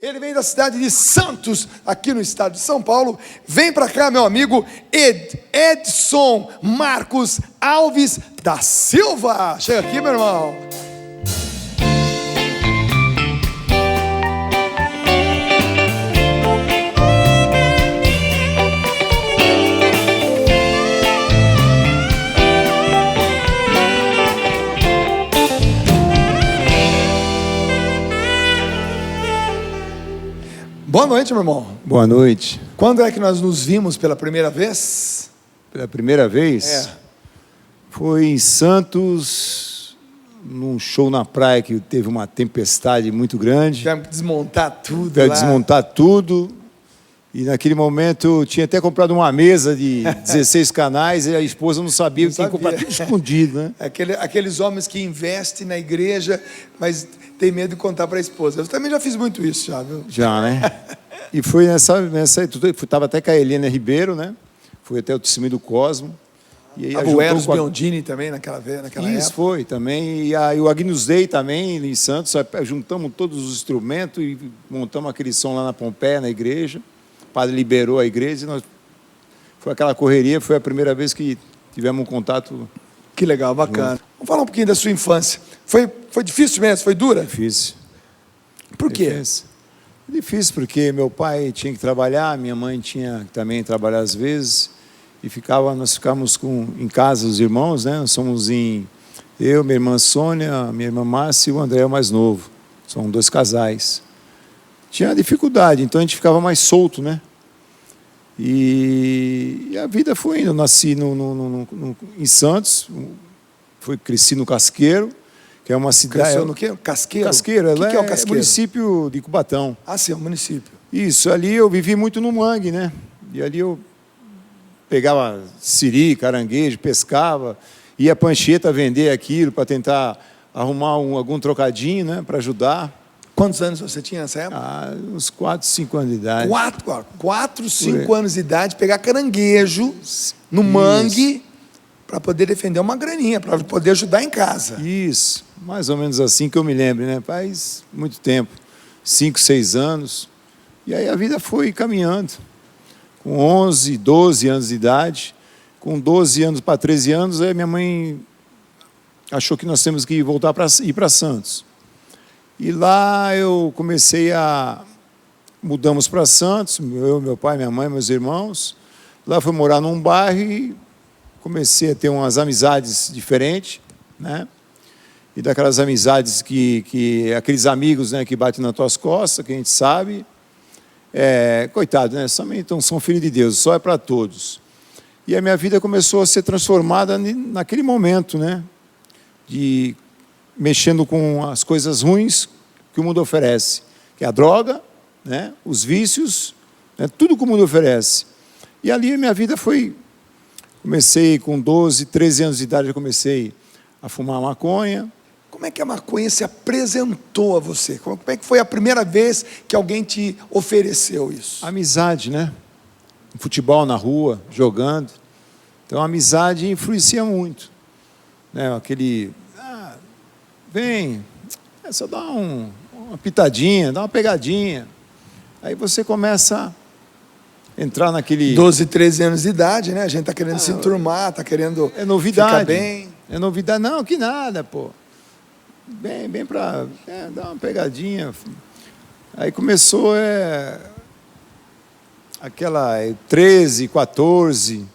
Ele vem da cidade de Santos, aqui no estado de São Paulo. Vem para cá, meu amigo Edson Marcos Alves da Silva. Chega aqui, meu irmão. Boa noite, meu irmão. Boa noite. Quando é que nós nos vimos pela primeira vez? Pela primeira vez? É. Foi em Santos, num show na praia que teve uma tempestade muito grande. Tivemos que desmontar tudo Para lá. desmontar tudo. E naquele momento eu tinha até comprado uma mesa de 16 canais e a esposa não sabia que tinha que comprar tudo escondido, né? Aqueles homens que investem na igreja, mas tem medo de contar para a esposa. Eu também já fiz muito isso, já, viu? Já, né? E foi nessa estava até com a Helena Ribeiro, né? Fui até o Testemunho do Cosmo. E aí A Buenos Biondini também, naquela época. Isso foi também. E o Agnus Dei também, em Santos. Juntamos todos os instrumentos e montamos aquele som lá na Pompeia, na igreja. O padre liberou a igreja e foi aquela correria. Foi a primeira vez que tivemos um contato. Que legal, bacana. Vamos falar um pouquinho da sua infância. Foi difícil mesmo? Foi dura? Difícil. Por quê? Difícil porque meu pai tinha que trabalhar, minha mãe tinha que também trabalhar às vezes. E nós ficávamos em casa, os irmãos, né? Nós somos eu, minha irmã Sônia, minha irmã Márcia e o André, o mais novo. São 2 casais. Tinha dificuldade, então a gente ficava mais solto, né? E a vida foi indo. Eu nasci em Santos, cresci no Casqueiro, que é uma cidade... Cresceu no quê? Casqueiro? Casqueiro, O que é o Casqueiro? Município de Cubatão. Ah, sim, é um município. Isso, ali eu vivi muito no mangue, né? E ali eu pegava siri, caranguejo, pescava, ia a Pancheta vender aquilo para tentar arrumar algum trocadinho, né? Para ajudar. Quantos anos você tinha nessa época? Uns 4, 5 anos de idade. 4, 5 anos de idade, pegar caranguejo no mangue para poder defender uma graninha, para poder ajudar em casa. Isso, mais ou menos assim que eu me lembro, né? Faz muito tempo, 5, 6 anos. E aí a vida foi caminhando. Com 11, 12 anos de idade, com 12 anos para 13 anos, aí minha mãe achou que nós temos que voltar para ir para Santos. E lá eu mudamos para Santos, meu pai, minha mãe, meus irmãos. Lá fui morar num bairro e comecei a ter umas amizades diferentes, né? E daquelas amizades aqueles amigos, né, que batem nas tuas costas, que a gente sabe. Coitado, né? Então são filhos de Deus, só é para todos. E a minha vida começou a ser transformada naquele momento, né? Mexendo com as coisas ruins que o mundo oferece, que é a droga, né? Os vícios, né? Tudo que o mundo oferece. E ali a minha vida comecei com 12, 13 anos de idade, eu comecei a fumar maconha. Como é que a maconha se apresentou a você? Como é que foi a primeira vez que alguém te ofereceu isso? Amizade, né? Futebol na rua, jogando. Então a amizade influencia muito, né? Vem, só dá uma pitadinha, dá uma pegadinha. Aí você começa a entrar naquele... 12, 13 anos de idade, né? A gente está querendo se enturmar, está querendo ficar bem. É novidade. Não, que nada, pô. Bem para dar uma pegadinha. Aí começou aquela 13, 14.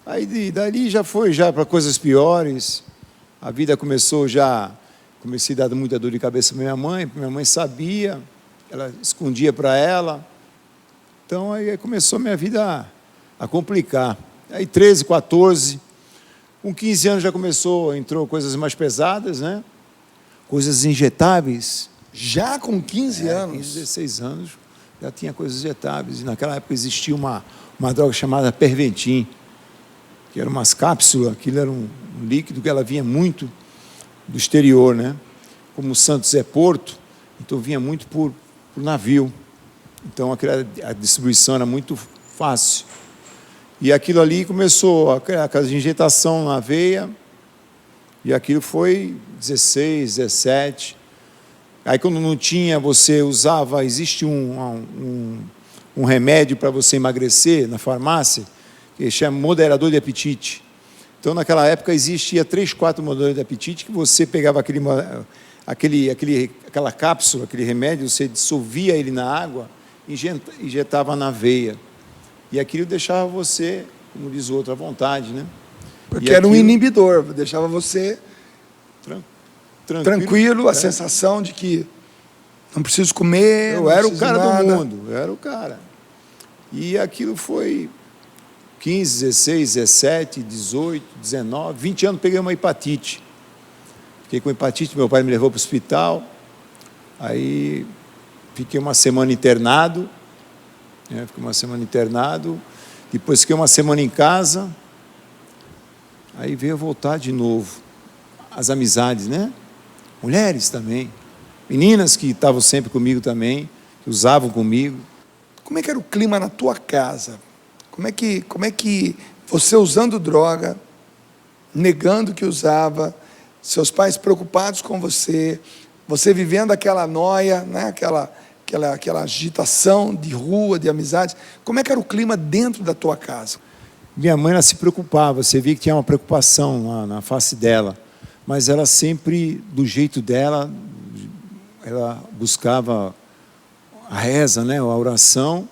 Aí dali já foi para coisas piores. A vida começou comecei a dar muita dor de cabeça para minha mãe sabia, ela escondia para ela. Então aí começou a minha vida a complicar. Aí 13, 14, com 15 anos entrou coisas mais pesadas, né? Coisas injetáveis. Já com 15 anos? 15, 16 anos já tinha coisas injetáveis. E naquela época existia uma droga chamada Perventin, que eram umas cápsulas, aquilo era um líquido que ela vinha muito do exterior, né? Como Santos é porto, então vinha muito por navio. Então a distribuição era muito fácil. E aquilo ali começou aquela injetação na veia, e aquilo foi 16, 17. Aí quando não tinha, você usava, existe um remédio para você emagrecer na farmácia, que chama moderador de apetite. Então naquela época existia 3, 4 moderadores de apetite, que você pegava aquela cápsula, aquele remédio, você dissolvia ele na água e injetava na veia. E aquilo deixava você, como diz o outro, à vontade, né? Porque era um inibidor, deixava você tranquilo, a é. sensação de que não preciso comer. Eu era o cara do mundo, eu era o cara. E aquilo foi 15, 16, 17, 18, 19, 20 anos, peguei uma hepatite. Fiquei com hepatite, meu pai me levou para o hospital, aí fiquei uma semana internado, depois fiquei uma semana em casa, aí veio a voltar de novo, as amizades, né? Mulheres também, meninas que estavam sempre comigo também, que usavam comigo. Como é que era o clima na tua casa? Como é que você usando droga, negando que usava, seus pais preocupados com você, você vivendo aquela noia, né? aquela agitação de rua, de amizades, como é que era o clima dentro da tua casa? Minha mãe, ela se preocupava, você via que tinha uma preocupação lá na face dela, mas ela sempre, do jeito dela, ela buscava a reza, né, a oração.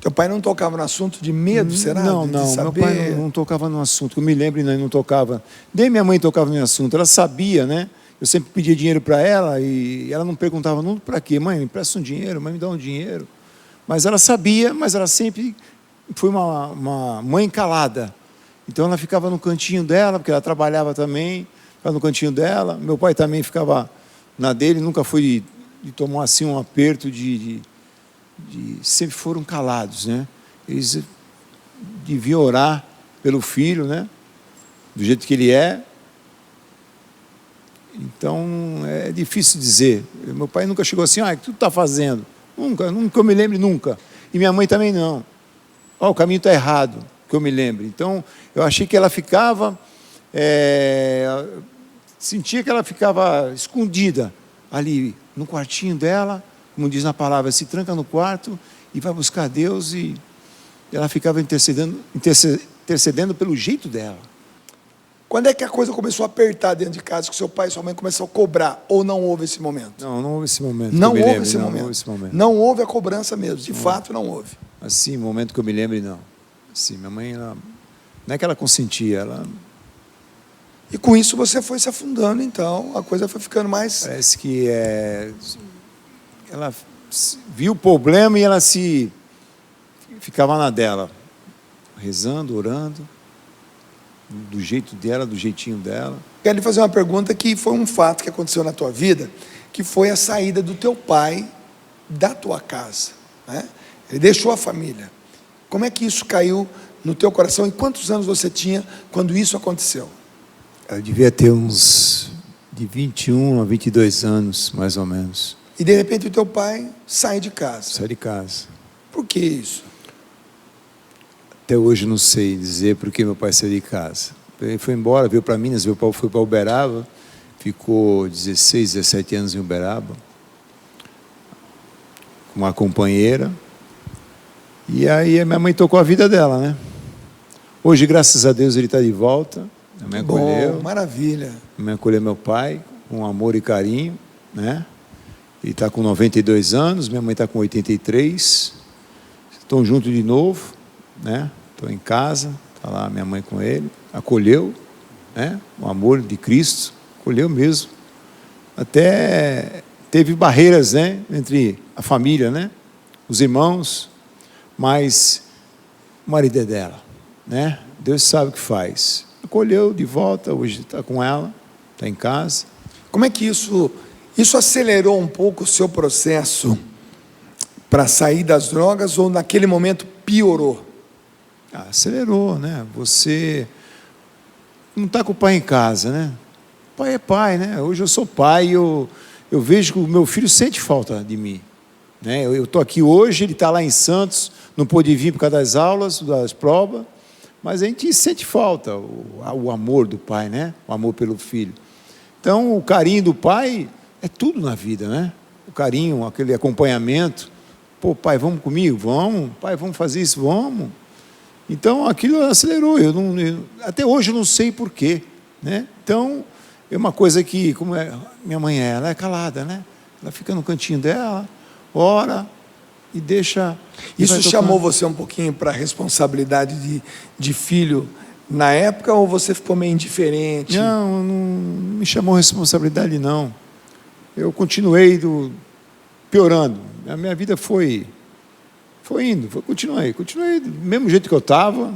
Teu pai não tocava no assunto de medo, será? Não, meu pai não tocava no assunto, que eu me lembro, não tocava. Nem minha mãe tocava no assunto, ela sabia, né? Eu sempre pedia dinheiro para ela e ela não perguntava nunca para quê. Mãe, me empresta um dinheiro, mãe, me dá um dinheiro. Mas ela sabia, mas ela sempre foi uma mãe calada. Então ela ficava no cantinho dela, porque ela trabalhava também, ficava no cantinho dela. Meu pai também ficava na dele, nunca foi de tomar assim um aperto sempre foram calados, né? Eles deviam orar pelo filho, né? Do jeito que ele é. Então, é difícil dizer. Meu pai nunca chegou assim, o que tu está fazendo? Nunca eu me lembre, nunca. E minha mãe também não. O caminho está errado, que eu me lembre. Então, eu achei que ela ficava, sentia que ela ficava escondida ali no quartinho dela, como diz na palavra, se tranca no quarto e vai buscar Deus, e ela ficava intercedendo pelo jeito dela. Quando é que a coisa começou a apertar dentro de casa, que seu pai e sua mãe começaram a cobrar, ou não houve esse momento? Não houve esse momento. Não houve esse momento. Não houve a cobrança mesmo, de fato não houve. Assim, momento que eu me lembre, não. Assim, minha mãe, não é que ela consentia, ela... E com isso você foi se afundando, então, a coisa foi ficando mais... Parece que ela viu o problema e ela ficava na dela, rezando, orando, do jeito dela, do jeitinho dela. Quero lhe fazer uma pergunta que foi um fato que aconteceu na tua vida, que foi a saída do teu pai da tua casa, né? Ele deixou a família. Como é que isso caiu no teu coração? E quantos anos você tinha quando isso aconteceu? Eu devia ter uns de 21 a 22 anos, mais ou menos. E de repente o teu pai sai de casa. Sai de casa. Por que isso? Até hoje não sei dizer por que meu pai saiu de casa. Ele foi embora, veio para Minas, meu pai foi para Uberaba, ficou 16, 17 anos em Uberaba, com uma companheira. E aí a minha mãe tocou a vida dela, né? Hoje, graças a Deus, ele está de volta. A mãe acolheu. Maravilha. A mãe acolheu meu pai com amor e carinho, né? Ele está com 92 anos, minha mãe está com 83. Estão juntos de novo, né? Estou em casa, está lá minha mãe com ele. Acolheu, né? O amor de Cristo, acolheu mesmo. Até teve barreiras, né? Entre a família, né? Os irmãos, mas o marido é dela, né? Deus sabe o que faz. Acolheu de volta, hoje está com ela, está em casa. Como é que isso acelerou um pouco o seu processo para sair das drogas, ou naquele momento piorou? Acelerou, né? Você não está com o pai em casa, né? Pai é pai, né? Hoje eu sou pai e eu vejo que o meu filho sente falta de mim, né? Eu estou aqui hoje, ele está lá em Santos, não pôde vir por causa das aulas, das provas, mas a gente sente falta, o amor do pai, né? O amor pelo filho. Então, o carinho do pai é tudo na vida, né? o carinho, aquele acompanhamento. Pô, pai, vamos comigo? Vamos. Pai, vamos fazer isso? Vamos. Então, aquilo acelerou. Até hoje eu não sei porquê, né? Então, é uma coisa que, como minha mãe ela é calada, né? Ela fica no cantinho dela, ora e deixa... Isso chamou você um pouquinho para a responsabilidade de filho na época, ou você ficou meio indiferente? Não me chamou responsabilidade, não. Eu continuei piorando. A minha vida foi indo, continuei do mesmo jeito que eu estava,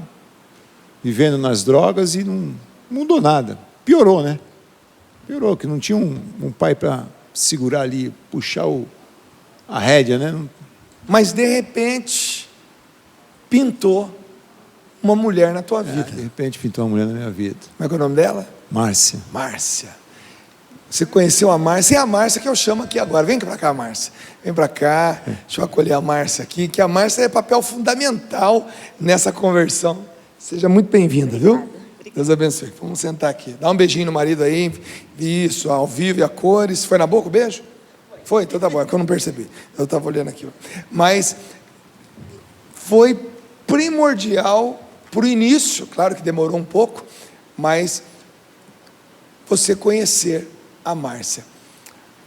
vivendo nas drogas, e não mudou nada. Piorou, né? Piorou, que não tinha um pai para segurar ali, puxar a rédea, né? Mas, de repente, pintou uma mulher na tua vida. De repente pintou uma mulher na minha vida. Como é que é o nome dela? Márcia. Márcia. Você conheceu a Márcia, e a Márcia que eu chamo aqui agora. Vem para cá, Márcia. Vem para cá. Deixa eu acolher a Márcia aqui, que a Márcia é papel fundamental nessa conversão. Seja muito bem-vinda, viu? Deus abençoe. Vamos sentar aqui. Dá um beijinho no marido aí. Isso, ao vivo e a cores. Foi na boca o beijo? Foi? Então tá bom, é que eu não percebi. Eu estava olhando aqui. Mas foi primordial para o início, claro que demorou um pouco, mas você conhecer a Márcia.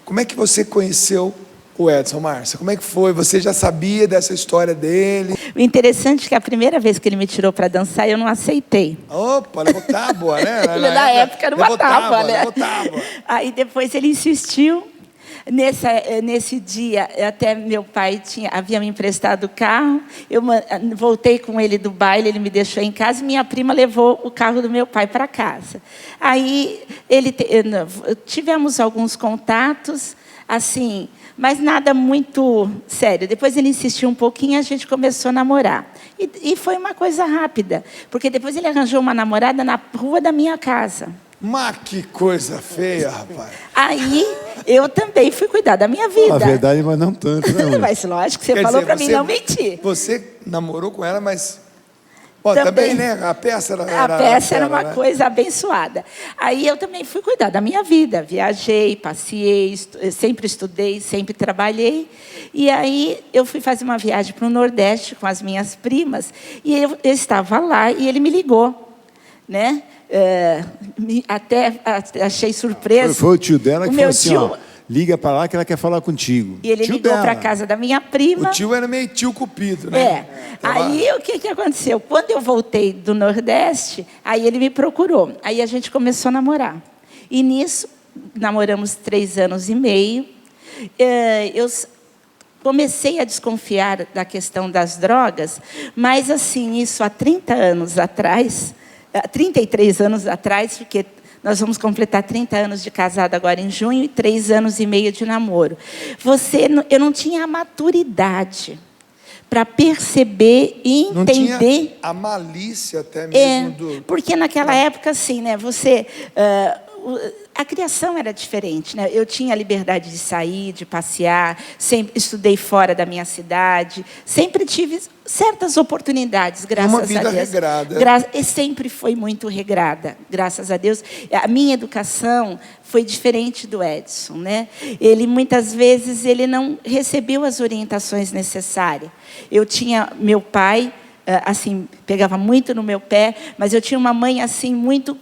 Como é que você conheceu o Edson, Márcia? Como é que foi? Você já sabia dessa história dele? O interessante é que a primeira vez que ele me tirou para dançar, eu não aceitei. Opa, levou tábua, né? Na época era uma tábua, né? Levou tábua. Aí depois ele insistiu. Nesse dia, até meu pai havia me emprestado o carro, eu voltei com ele do baile, ele me deixou em casa, e minha prima levou o carro do meu pai para casa. Aí tivemos alguns contatos, assim, mas nada muito sério. Depois ele insistiu um pouquinho e a gente começou a namorar. E foi uma coisa rápida, porque depois ele arranjou uma namorada na rua da minha casa. Mas que coisa feia, rapaz. Aí eu também fui cuidar da minha vida. A verdade, mas não tanto, né? Mas lógico, você falou para mim não mentir. Você namorou com ela, mas... Bom, também, né? A peça era uma coisa abençoada. Aí eu também fui cuidar da minha vida. Viajei, passei, sempre estudei, sempre trabalhei. E aí eu fui fazer uma viagem para o Nordeste com as minhas primas. E eu estava lá e ele me ligou, né? Até achei surpresa. Foi o tio dela que falou assim, ó, liga para lá que ela quer falar contigo. E ele ligou para a casa da minha prima. O tio era meio tio Cupido, né? Aí o que aconteceu? Quando eu voltei do Nordeste, aí ele me procurou. Aí a gente começou a namorar. E nisso, namoramos 3 anos e meio. Eu comecei a desconfiar da questão das drogas, mas assim, isso há 30 anos atrás... 33 anos atrás, porque nós vamos completar 30 anos de casado agora em junho e 3 anos e meio de namoro. Eu não tinha a maturidade para perceber e entender. Não tinha a malícia até mesmo porque naquela época, assim, né? A criação era diferente, né? Eu tinha a liberdade de sair, de passear, sempre estudei fora da minha cidade, sempre tive certas oportunidades, graças a Deus. Uma vida regrada. E sempre foi muito regrada, graças a Deus. A minha educação foi diferente do Edson, né? Ele, muitas vezes, ele não recebeu as orientações necessárias. Eu tinha meu pai... assim, pegava muito no meu pé, mas eu tinha uma mãe, assim, muito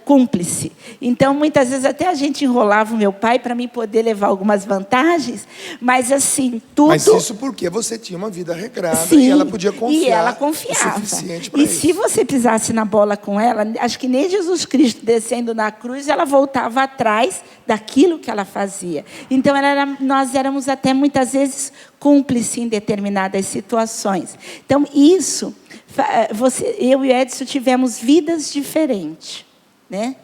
cúmplice. Então, muitas vezes, até a gente enrolava o meu pai para mim poder levar algumas vantagens, mas, assim, tudo... Mas isso porque você tinha uma vida regrada. Sim, e ela podia confiar. E ela confiava. O suficiente para isso. Se você pisasse na bola com ela, acho que nem Jesus Cristo descendo na cruz, ela voltava atrás daquilo que ela fazia. Então, nós éramos até, muitas vezes, cúmplices em determinadas situações. Então, isso... eu e o Edson tivemos vidas diferentes, né?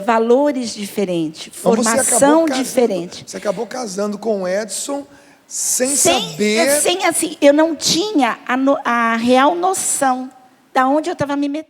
Valores diferentes, formação diferente. Você acabou casando com o Edson sem saber... assim, eu não tinha a real noção de onde eu estava me metendo.